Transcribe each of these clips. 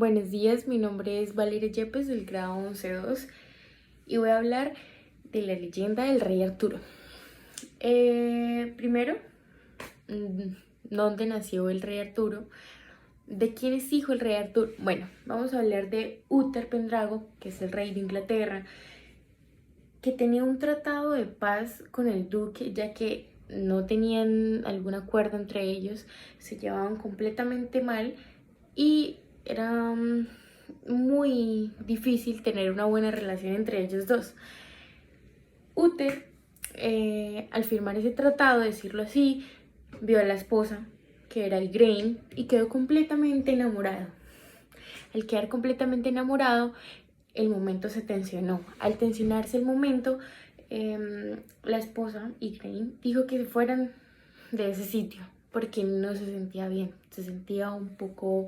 Buenos días, mi nombre es Valeria Yepes del grado 11.2 y voy a hablar de la leyenda del rey Arturo. Primero, ¿dónde nació el rey Arturo? ¿De quién es hijo el rey Arturo? Bueno, vamos a hablar de Uther Pendrago, que es el rey de Inglaterra, que tenía un tratado de paz con el duque, ya que no tenían algún acuerdo entre ellos, se llevaban completamente mal y era muy difícil tener una buena relación entre ellos dos. Uther, al firmar ese tratado, decirlo así, vio a la esposa, que era Igraine, y quedó completamente enamorado. Al quedar completamente enamorado, el momento se tensionó. Al tensionarse el momento, la esposa, Igraine, dijo que se fueran de ese sitio porque no se sentía bien, se sentía un poco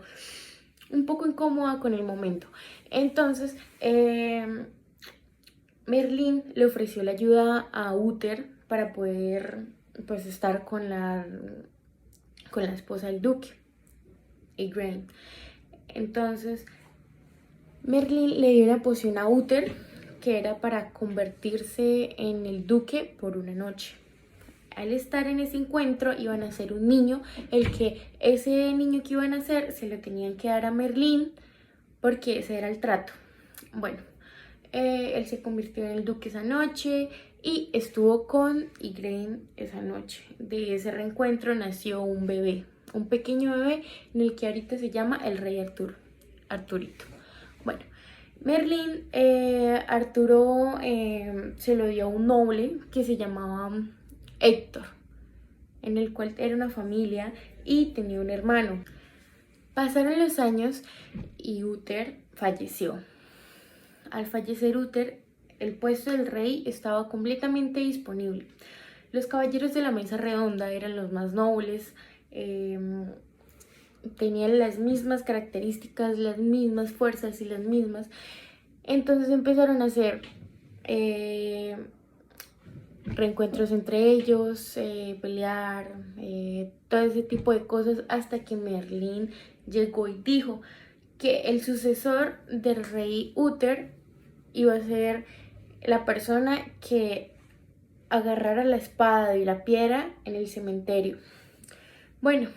incómoda con el momento. Entonces, Merlín le ofreció la ayuda a Uther para poder pues estar con la esposa del duque, Igraine. Entonces, Merlín le dio una poción a Uther que era para convertirse en el duque por una noche. Al estar en ese encuentro iban a ser un niño, ese niño que iban a hacer se lo tenían que dar a Merlín porque ese era el trato. Bueno, él se convirtió en el duque esa noche y estuvo con Igraine esa noche. De ese reencuentro nació un bebé, un pequeño bebé en el que ahorita se llama el rey Arturito. Bueno, Merlín, Arturo se lo dio a un noble que se llamaba Héctor, en el cual era una familia y tenía un hermano. Pasaron los años y Uther falleció. Al fallecer Uther, el puesto del rey estaba completamente disponible. Los caballeros de la mesa redonda eran los más nobles, tenían las mismas características, las mismas fuerzas y las mismas. Entonces empezaron a hacer reencuentros entre ellos, pelear, todo ese tipo de cosas, hasta que Merlín llegó y dijo que el sucesor del rey Uther iba a ser la persona que agarrara la espada y la piedra en el cementerio. Bueno,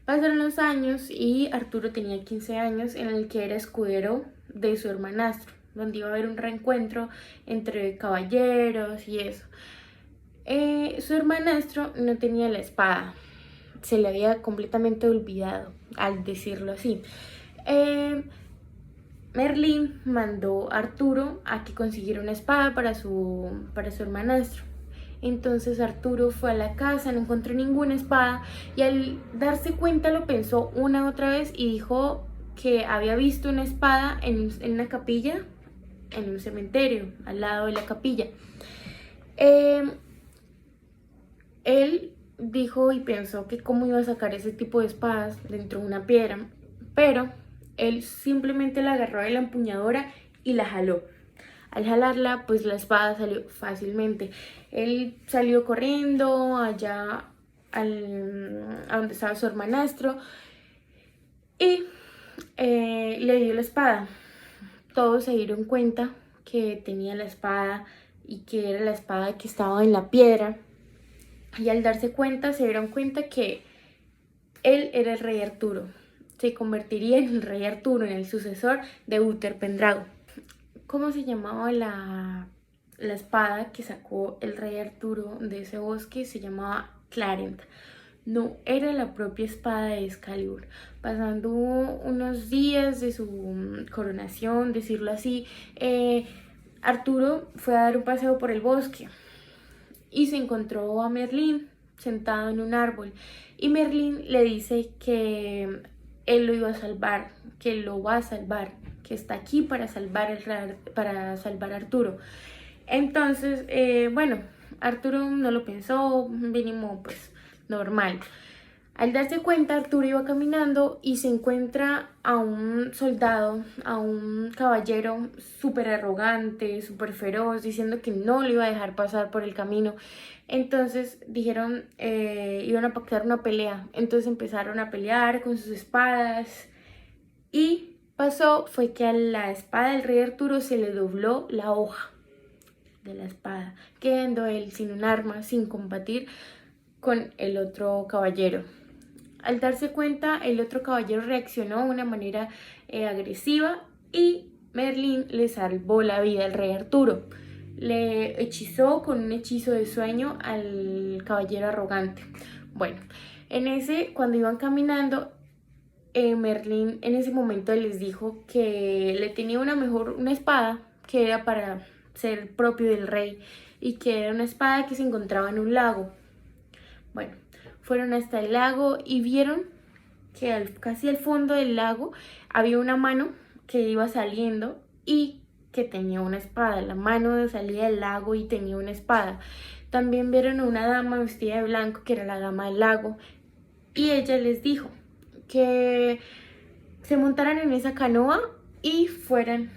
pasaron los años y Arturo tenía 15 años, en el que era escudero de su hermanastro, donde iba a haber un reencuentro entre caballeros y eso. Su hermanastro no tenía la espada, se le había completamente olvidado, al decirlo así. Merlín mandó a Arturo a que consiguiera una espada para su hermanastro. Entonces Arturo fue a la casa, no encontró ninguna espada y al darse cuenta lo pensó una otra vez y dijo que había visto una espada en una capilla, en un cementerio, al lado de la capilla. Él dijo y pensó que cómo iba a sacar ese tipo de espadas dentro de una piedra, pero él simplemente la agarró de la empuñadura y la jaló. Al jalarla, pues la espada salió fácilmente. Él salió corriendo allá a donde estaba su hermanastro y le dio la espada. Todos se dieron cuenta que tenía la espada y que era la espada que estaba en la piedra. Y al darse cuenta, se dieron cuenta que él era el rey Arturo. Se convertiría en el rey Arturo, en el sucesor de Uther Pendrago. ¿Cómo se llamaba la espada que sacó el rey Arturo de ese bosque? Se llamaba Clarent. No era la propia espada de Excalibur. Pasando unos días de su coronación, decirlo así, Arturo fue a dar un paseo por el bosque y se encontró a Merlín sentado en un árbol. Y Merlín le dice que él lo iba a salvar, que lo va a salvar, que está aquí para salvar a Arturo. Entonces, bueno, Arturo no lo pensó, mínimo pues normal. Al darse cuenta, Arturo iba caminando y se encuentra a un soldado, a un caballero súper arrogante, súper feroz, diciendo que no lo iba a dejar pasar por el camino. Entonces dijeron, iban a pactar una pelea. Entonces empezaron a pelear con sus espadas y pasó fue que a la espada del rey Arturo se le dobló la hoja de la espada, quedando él sin un arma, sin combatir con el otro caballero. Al darse cuenta, el otro caballero reaccionó de una manera agresiva y Merlín le salvó la vida al rey Arturo. Le hechizó con un hechizo de sueño al caballero arrogante. Bueno, cuando iban caminando, Merlín en ese momento les dijo que le tenía una espada que era para ser propio del rey y que era una espada que se encontraba en un lago. Bueno, fueron hasta el lago y vieron que casi al fondo del lago había una mano que iba saliendo y que tenía una espada. La mano salía del lago y tenía una espada. También vieron a una dama vestida de blanco que era la dama del lago y ella les dijo que se montaran en esa canoa y fueran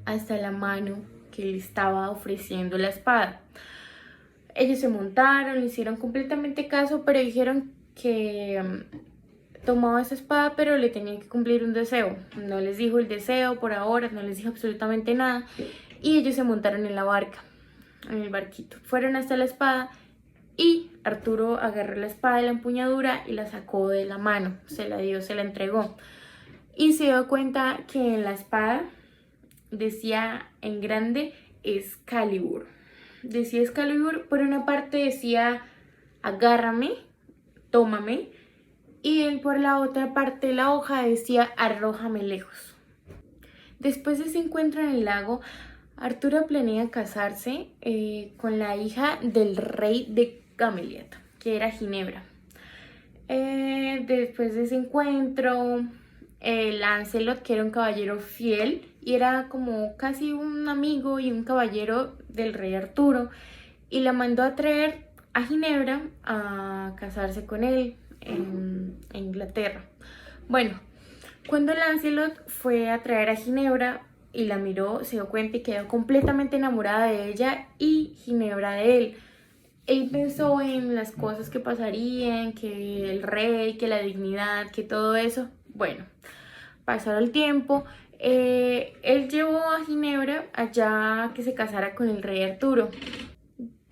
hasta la mano que le estaba ofreciendo la espada. Ellos se montaron, le hicieron completamente caso, pero dijeron que tomaba esa espada, pero le tenían que cumplir un deseo. No les dijo el deseo por ahora, no les dijo absolutamente nada. Y ellos se montaron en la barca, en el barquito. Fueron hasta la espada y Arturo agarró la espada de la empuñadura y la sacó de la mano. Se la dio, se la entregó. Y se dio cuenta que en la espada decía en grande Excalibur. Decía Excalibur, por una parte decía agárrame, tómame, y por la otra parte de la hoja decía arrójame lejos. Después de ese encuentro en el lago, Arturo planea casarse con la hija del rey de Gameliel, que era Ginebra. Después de ese encuentro, Lancelot, que era un caballero fiel y era como casi un amigo y un caballero del rey Arturo, y la mandó a traer a Ginebra a casarse con él en Inglaterra. Bueno, cuando Lancelot fue a traer a Ginebra y la miró, se dio cuenta y quedó completamente enamorada de ella y Ginebra de él. Él pensó en las cosas que pasarían, que el rey, que la dignidad, que todo eso. Bueno, pasó el tiempo. Él llevó a Ginebra allá que se casara con el rey Arturo.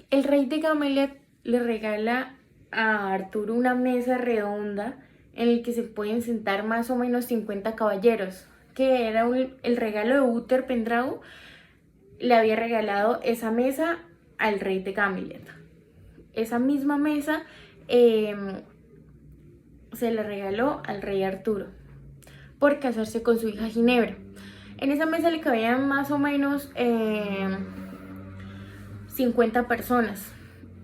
El rey de Gameliel le regala a Arturo una mesa redonda en la que se pueden sentar más o menos 50 caballeros, que era el regalo de Uther Pendrago. Le había regalado esa mesa al rey de Gameliel. Esa misma mesa se le regaló al rey Arturo por casarse con su hija Ginebra. En esa mesa le cabían más o menos 50 personas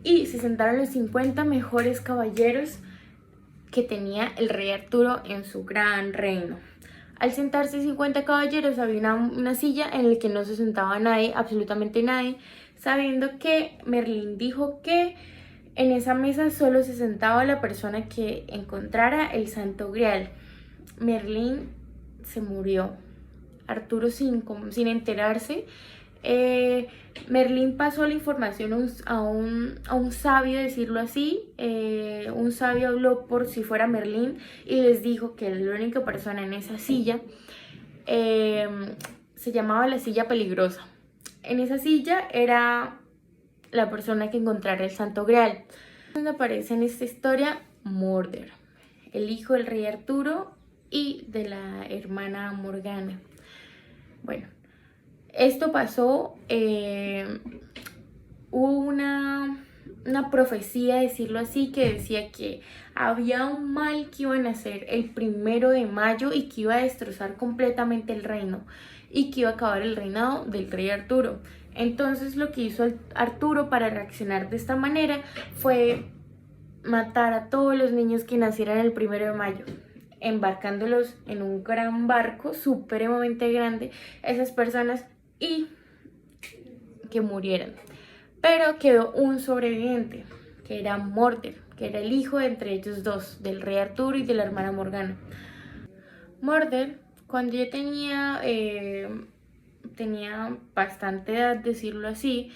y se sentaron los 50 mejores caballeros que tenía el rey Arturo en su gran reino. Al sentarse 50 caballeros había una silla en la que no se sentaba nadie, absolutamente nadie, sabiendo que Merlín dijo que en esa mesa solo se sentaba la persona que encontrara el Santo Grial. Merlín se murió. Arturo sin enterarse, Merlín pasó la información a un sabio, decirlo así. Un sabio habló por si fuera Merlín y les dijo que la única persona en esa silla se llamaba la silla peligrosa. En esa silla era la persona que encontrara el Santo Grial. Donde aparece en esta historia Mordred, el hijo del rey Arturo y de la hermana Morgana. Bueno, esto pasó, hubo una profecía, decirlo así, que decía que había un mal que iba a nacer el 1 de mayo y que iba a destrozar completamente el reino y que iba a acabar el reinado del rey Arturo. Entonces lo que hizo Arturo para reaccionar de esta manera fue matar a todos los niños que nacieran el 1 de mayo, embarcándolos en un gran barco supremamente grande, esas personas, y que murieran. Pero quedó un sobreviviente, que era Mordred, que era el hijo de entre ellos dos, del rey Arturo y de la hermana Morgana. Mordred, cuando ya tenía bastante edad, decirlo así,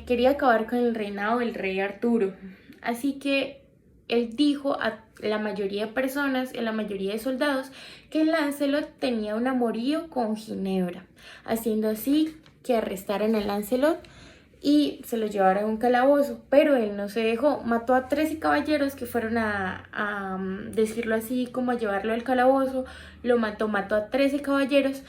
quería acabar con el reinado del rey Arturo. Así que él dijo a la mayoría de personas, a la mayoría de soldados, que Lancelot tenía un amorío con Ginebra, haciendo así que arrestaran a Lancelot y se lo llevaron a un calabozo, pero él no se dejó, mató a 13 caballeros que fueron a decirlo así, como a llevarlo al calabozo, lo mató a 13 caballeros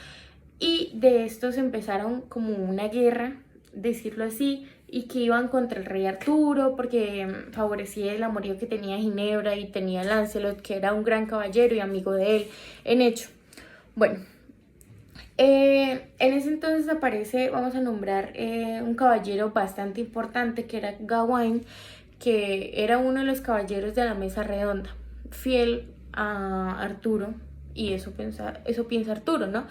y de estos empezaron como una guerra, decirlo así, y que iban contra el rey Arturo porque favorecía el amorío que tenía Ginebra y tenía Lancelot, que era un gran caballero y amigo de él en hecho. Bueno, en ese entonces aparece, vamos a nombrar un caballero bastante importante que era Gawain, que era uno de los caballeros de la mesa redonda, fiel a Arturo, y eso piensa Arturo, ¿no?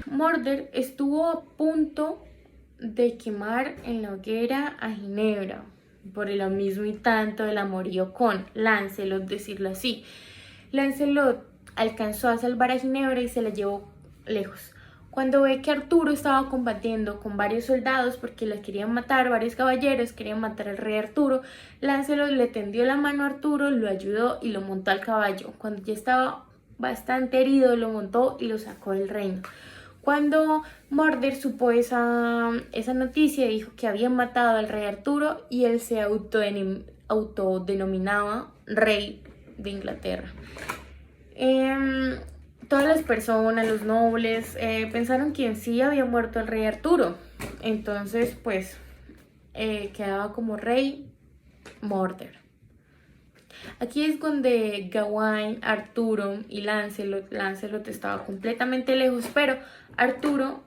Mordred estuvo a punto de quemar en la hoguera a Ginebra por lo mismo y tanto del amorío con Lancelot, decirlo así. Lancelot alcanzó a salvar a Ginebra y se la llevó lejos. Cuando ve que Arturo estaba combatiendo con varios soldados porque los querían matar, varios caballeros querían matar al rey Arturo, Lancelot le tendió la mano a Arturo, lo ayudó y lo montó al caballo. Cuando ya estaba bastante herido, lo montó y lo sacó del reino. Cuando Mordred supo esa noticia, dijo que habían matado al rey Arturo y él se autodenominaba rey de Inglaterra. Todas las personas, los nobles, pensaron que en sí había muerto el rey Arturo. Entonces, pues, quedaba como rey Mordred. Aquí es donde Gawain, Arturo y Lancelot estaba completamente lejos, pero Arturo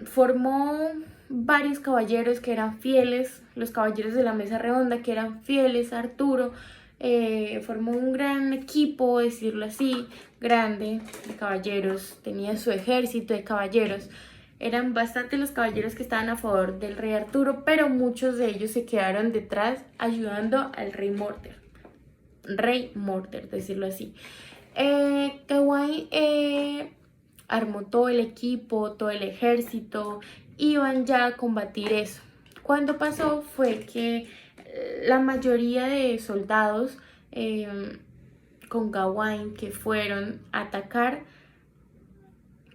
formó varios caballeros que eran fieles, los caballeros de la mesa redonda que eran fieles a Arturo. Formó un gran equipo, decirlo así, grande de caballeros, tenía su ejército de caballeros. Eran bastantes los caballeros que estaban a favor del rey Arturo, pero muchos de ellos se quedaron detrás ayudando al rey Mordred. Rey Mordred, decirlo así. Gawain armó todo el equipo, todo el ejército, iban ya a combatir eso. Cuando pasó fue que la mayoría de soldados con Gawain que fueron a atacar,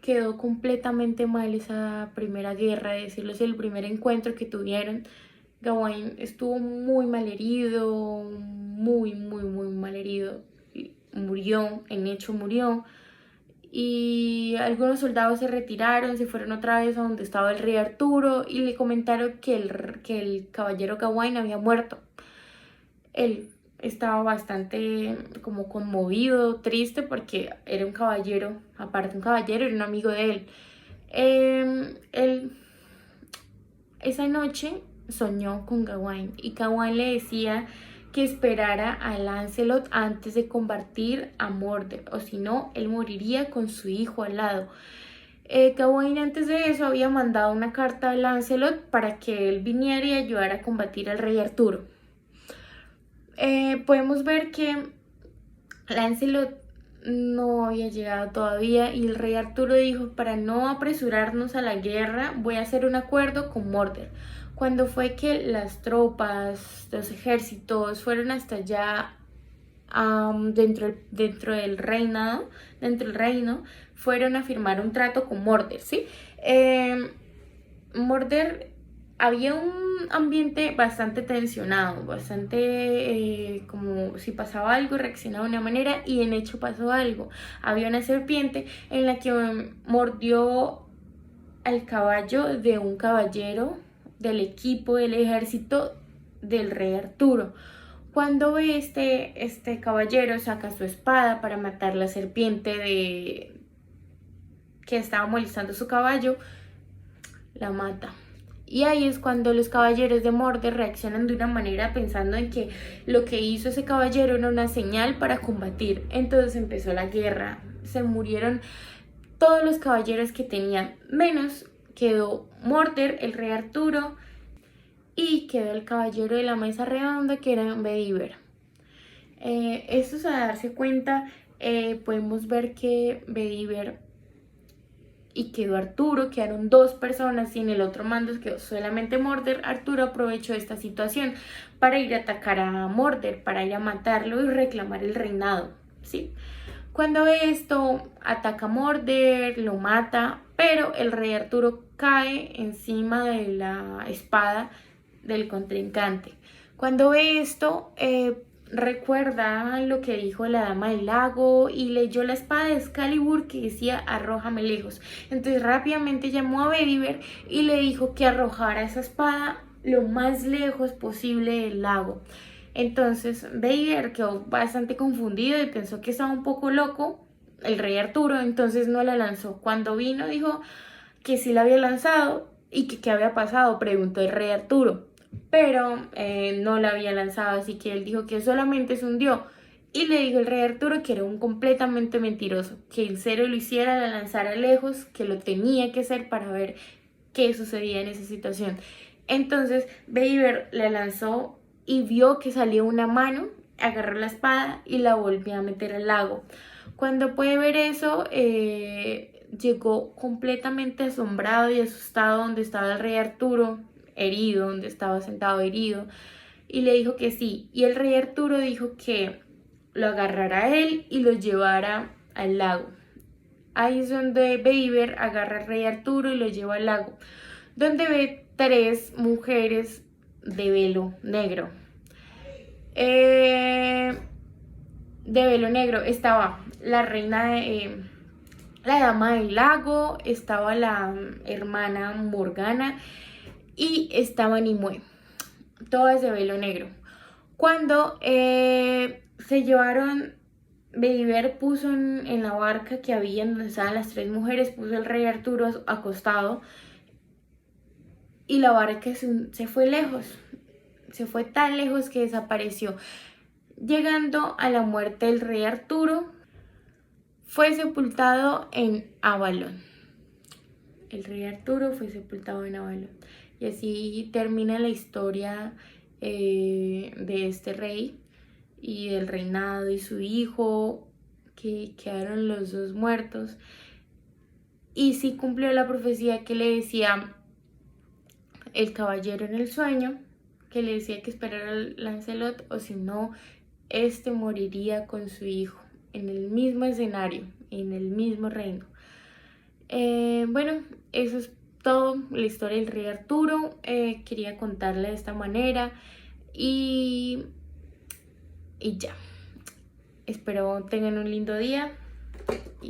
quedó completamente mal esa primera guerra, decirlo así, el primer encuentro que tuvieron. Gawain estuvo muy mal herido, muy mal herido, murió, en hecho murió, y algunos soldados se retiraron, se fueron otra vez a donde estaba el rey Arturo y le comentaron que el caballero Gawain había muerto. Él estaba bastante como conmovido, triste, porque era un caballero, aparte un caballero, era un amigo de él. Él esa noche soñó con Gawain y Gawain le decía que esperara a Lancelot antes de combatir a Mordred, o si no, él moriría con su hijo al lado. Gawain antes de eso había mandado una carta a Lancelot para que él viniera y ayudara a combatir al rey Arturo. Podemos ver que Lancelot no había llegado todavía y el rey Arturo dijo: para no apresurarnos a la guerra voy a hacer un acuerdo con Mordred. Cuando fue que las tropas, los ejércitos fueron hasta allá dentro del reino, fueron a firmar un trato con Mordred, ¿sí? Mordred, había un ambiente bastante tensionado, bastante como si pasaba algo reaccionaba de una manera, y en hecho pasó algo. Había una serpiente en la que mordió al caballo de un caballero del equipo del ejército del rey Arturo. Cuando ve este caballero saca su espada para matar la serpiente que estaba molestando a su caballo, la mata. Y ahí es cuando los caballeros de Mordred reaccionan de una manera pensando en que lo que hizo ese caballero era una señal para combatir. Entonces empezó la guerra, se murieron todos los caballeros que tenían, menos quedó Mordred, el rey Arturo, y quedó el caballero de la mesa redonda, que era Bedivere. Esto, a darse cuenta, podemos ver que Bedivere y quedó Arturo, quedaron 2 personas y en el otro mando quedó solamente Mordred. Arturo aprovechó esta situación para ir a atacar a Mordred, para ir a matarlo y reclamar el reinado, ¿sí? Cuando ve esto, ataca a Mordred, lo mata, pero el rey Arturo cae encima de la espada del contrincante. Cuando ve esto, recuerda lo que dijo la dama del lago y leyó la espada de Excalibur que decía arrójame lejos. Entonces rápidamente llamó a Bedivere y le dijo que arrojara esa espada lo más lejos posible del lago. Entonces Bedivere quedó bastante confundido y pensó que estaba un poco loco el rey Arturo, entonces no la lanzó. Cuando vino dijo que sí la había lanzado y que qué había pasado, preguntó el rey Arturo, pero no la había lanzado, así que él dijo que solamente se hundió. Y le dijo el rey Arturo que era un completamente mentiroso, que en serio lo hiciera, la lanzara lejos, que lo tenía que hacer para ver qué sucedía en esa situación. Entonces Bedivere la lanzó y vio que salía una mano, agarró la espada y la volvió a meter al lago. Cuando puede ver eso, llegó completamente asombrado y asustado donde estaba el rey Arturo, herido, donde estaba sentado herido, y le dijo que sí. Y el rey Arturo dijo que lo agarrara a él y lo llevara al lago. Ahí es donde Bedivere agarra al rey Arturo y lo lleva al lago, donde ve 3 mujeres de velo negro. De velo negro estaba la reina la dama del lago, estaba la hermana Morgana y estaba Nimue, todas de velo negro. Cuando se llevaron, Bedivere puso en la barca que había donde estaban las 3 mujeres, puso el rey Arturo acostado y la barca se fue lejos, se fue tan lejos que desapareció. Llegando a la muerte del rey Arturo, fue sepultado en Avalon. El rey Arturo fue sepultado en Avalon. Y así termina la historia de este rey y del reinado y su hijo, que quedaron los 2 muertos. Y sí cumplió la profecía que le decía el caballero en el sueño, que le decía que esperara al Lancelot, o si no, este moriría con su hijo en el mismo escenario, en el mismo reino. Bueno, eso es todo, la historia del rey Arturo. Quería contarla de esta manera y ya. Espero tengan un lindo día y